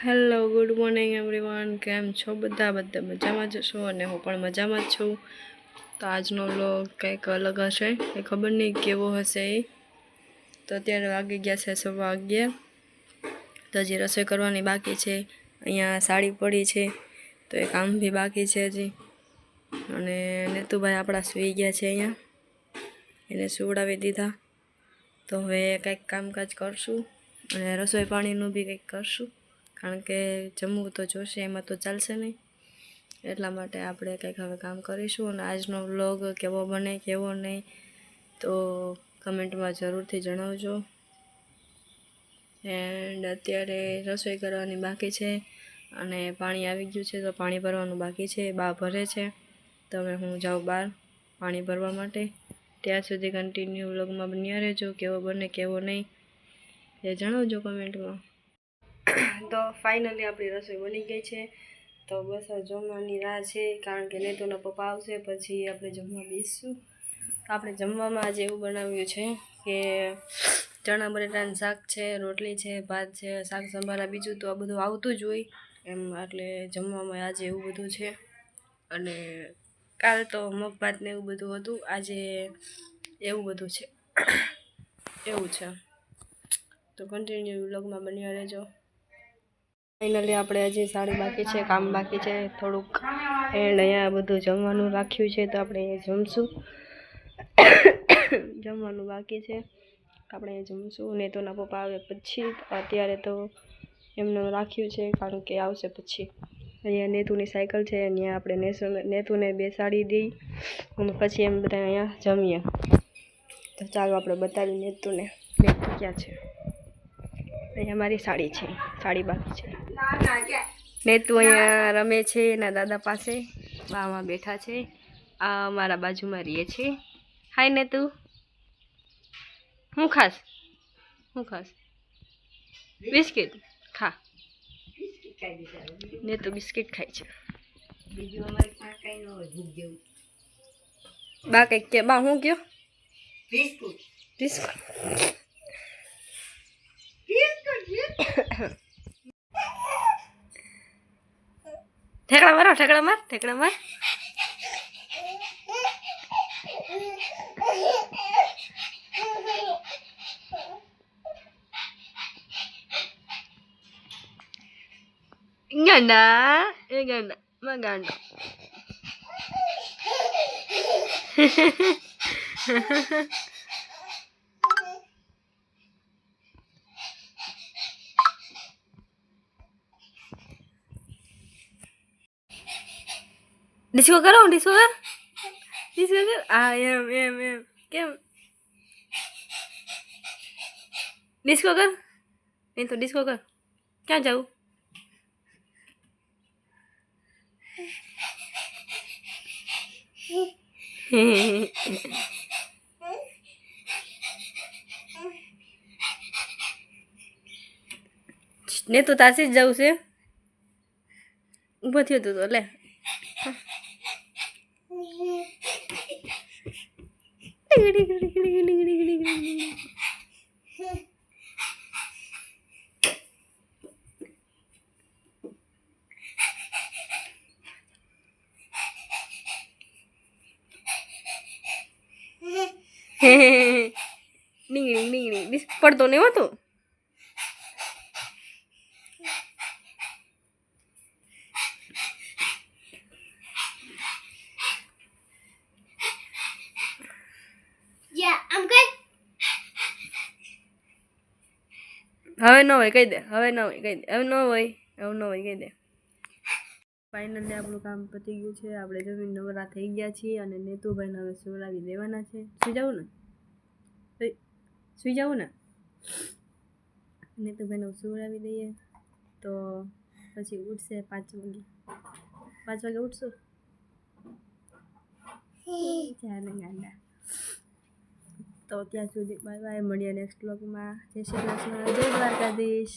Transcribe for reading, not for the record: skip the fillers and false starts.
Hello good morning everyone, કેમ છો બધા મજામાં જ છો અને હું પણ મજામાં જ છું। તો આજનો વ્લોગ કંઈક અલગ હશે, એ ખબર નહીં કેવો હશે એ। તો અત્યારે વાગી ગયા છે 11:15। તો હજી રસોઈ કરવાની બાકી છે। અહીંયા સાડી પડી છે તો એ કામ બી બાકી છે હજી। અને નેતુભાઈ આપણા સૂઈ ગયા છે, અહીંયા એને સુવડાવી દીધા। તો હવે કંઈક કામકાજ કરશું અને રસોઈ પાણીનું બી કંઈક કરશું, કારણ કે જમવું તો જોશે, એમાં તો ચાલશે નહીં। એટલા માટે આપણે કંઈક હવે કામ કરીશું। અને આજનો વ્લોગ કેવો બને કેવો નહીં તો કમેન્ટમાં જરૂરથી જણાવજો। એન્ડ અત્યારે રસોઈ કરવાની બાકી છે અને પાણી આવી ગયું છે તો પાણી ભરવાનું બાકી છે। બા ભરે છે તો હવે હું જાઉં બહાર પાણી ભરવા માટે। ત્યાં સુધી કન્ટિન્યુ વ્લોગમાં બન્યા રહેજો। કેવો બને કેવો નહીં એ જણાવજો કમેન્ટમાં। તો ફાઇનલી આપણી રસોઈ બની ગઈ છે। તો બસ જમવાની રાહ છે, કારણ કે નેતુના પપ્પા આવશે પછી આપણે જમવા બેસીશું। તો આપણે જમવામાં આજે એવું બનાવ્યું છે કે ચણા બટેટાનું શાક છે, રોટલી છે, ભાત છે, શાક સંભારા, બીજું તો આ બધું આવતું જ હોય એમ, એટલે જમવામાં આજે એવું બધું છે। અને કાલ તો મગ ભાત ને એવું બધું હતું, આજે એવું બધું છે એવું છે। તો કન્ટિન્યુ વ્લોગમાં બન્યા રહેજો। ફાઇનલી આપણે હજી સાડી બાકી છે, કામ બાકી છે થોડુંક, એન્ડ અહીંયા બધું જમવાનું રાખ્યું છે તો આપણે અહીંયા જમશું। જમવાનું બાકી છે આપણે અહીંયા જમશું। નેતુના પપ્પા આવે પછી, અત્યારે તો એમને રાખ્યું છે કારણ કે આવશે પછી। અહીંયા નેતુની સાયકલ છે, અહીંયા આપણે નેતુને બેસાડી દઈ અને પછી એમ બધા અહીંયા જમીએ। તો ચાલો આપણે બતાવી નેતુ ક્યાં છે। અહીંયા મારી સાડી છે, સાડી બાકી છે। નેતુ અહીંયા રમે છે એના દાદા પાસે, બામાં બેઠા છે। આ મારા બાજુમાં રહે છે। હાય નેતુ, હું ખાસ બિસ્કિટ ખા। નેતુ બિસ્કિટ ખાય છે। બા કંઈક કે, બા હું કયો? બિસ્કુટ ઠેકડા મારો, ઠેકડા માર। ગાંડા એ ગાંડા માં ગાંડો। ડિસ્કો કરો, ડિસ્કો કર। આ એમ કેમ ડિસ્કો કર, નહીં તો ડિસ્કો કર। ક્યાં જાઉં? ને તો તાસી જ જવું છે, ઊભો થયો તું તો લે। નીકળી પડતો નહીં હોતો। હવે ન હોય કહી દે, હવે ન હોય કહી દે, હવે ન હોય કહી દે। ફાઇનલી આપણું કામ પતી ગયું છે, આપણે જમીન નવરા થઈ ગયા છીએ અને નેતુભાઈને હવે સુવડાવી દેવાના છે। સુઈ જવું ને નેતુભાઈને સુવડાવી દઈએ તો પછી ઉઠશે 5 વાગે ઉઠશું। ચાલે ગાંડા। તો ત્યાં સુધી બાય બાય, મળીએ નેક્સ્ટ વ્લોગમાં। જય શ્રી કૃષ્ણ, જય દ્વારકાધીશ।